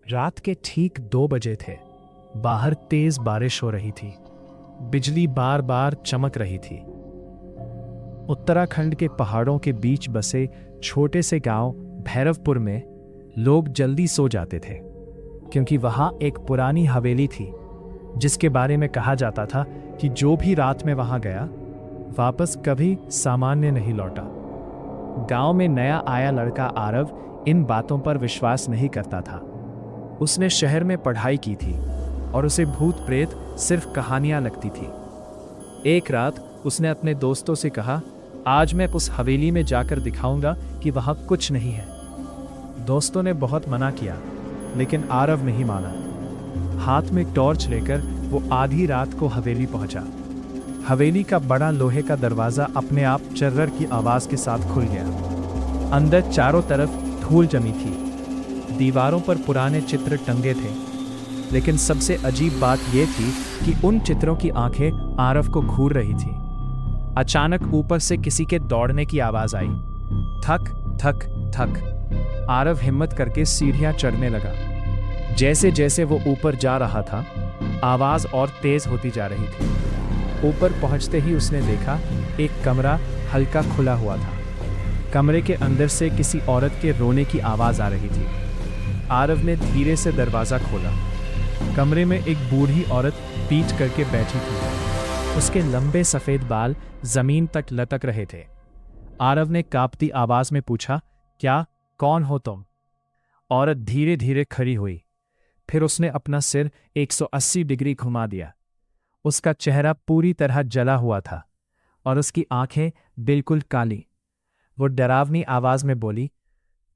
रात के ठीक 2 बजे थे। बाहर तेज बारिश हो रही थी। बिजली बार बार चमक रही थी। उत्तराखंड के पहाड़ों के बीच बसे छोटे से गांव भैरवपुर में लोग जल्दी सो जाते थे, क्योंकि वहां एक पुरानी हवेली थी जिसके बारे में कहा जाता था कि जो भी रात में वहां गया वापस कभी सामान्य नहीं लौटा। गांव में नया आया लड़का आरव इन बातों पर विश्वास नहीं करता था। उसने शहर में पढ़ाई की थी और उसे भूत प्रेत सिर्फ कहानियां लगती थी। एक रात उसने अपने दोस्तों से कहा, आज मैं उस हवेली में जाकर दिखाऊंगा कि वहां कुछ नहीं है। दोस्तों ने बहुत मना किया, लेकिन आरव नहीं माना। हाथ में टॉर्च लेकर वो आधी रात को हवेली पहुंचा। हवेली का बड़ा लोहे का दरवाजा अपने आप चर्रर की आवाज के साथ खुल गया। अंदर चारों तरफ धूल जमी थी। दीवारों पर पुराने चित्र टंगे थे, लेकिन सबसे अजीब बात यह थी कि उन चित्रों की आंखें आरव को घूर रही थी। अचानक ऊपर से किसी के दौड़ने की आवाज आई। थक थक थक। आरव हिम्मत करके सीढ़ियां चढ़ने लगा। जैसे जैसे वो ऊपर जा रहा था, आवाज और तेज होती जा रही थी। ऊपर पहुंचते ही उसने देखा एक कमरा हल्का खुला हुआ था। कमरे के अंदर से किसी औरत के रोने की आवाज आ रही थी। आरव ने धीरे से दरवाजा खोला। कमरे में एक बूढ़ी औरत पीठ करके बैठी थी। उसके लंबे सफेद बाल जमीन तक लटक रहे थे। आरव ने कांपती आवाज में पूछा, क्या, कौन हो तुम? औरत धीरे धीरे खड़ी हुई। फिर उसने अपना सिर 180 डिग्री घुमा दिया। उसका चेहरा पूरी तरह जला हुआ था और उसकी आंखें बिल्कुल काली। वो डरावनी आवाज में बोली,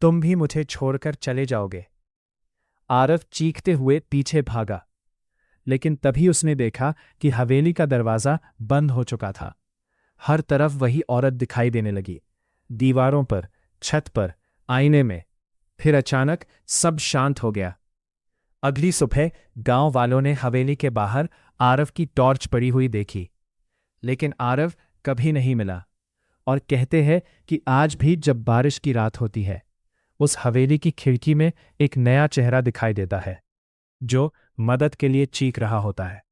तुम भी मुझे छोड़कर चले जाओगे? आरव चीखते हुए पीछे भागा, लेकिन तभी उसने देखा कि हवेली का दरवाजा बंद हो चुका था। हर तरफ वही औरत दिखाई देने लगी, दीवारों पर, छत पर, आईने में। फिर अचानक सब शांत हो गया। अगली सुबह गांव वालों ने हवेली के बाहर आरव की टॉर्च पड़ी हुई देखी, लेकिन आरव कभी नहीं मिला। और कहते हैं कि आज भी जब बारिश की रात होती है, उस हवेली की खिड़की में एक नया चेहरा दिखाई देता है, जो मदद के लिए चीख रहा होता है।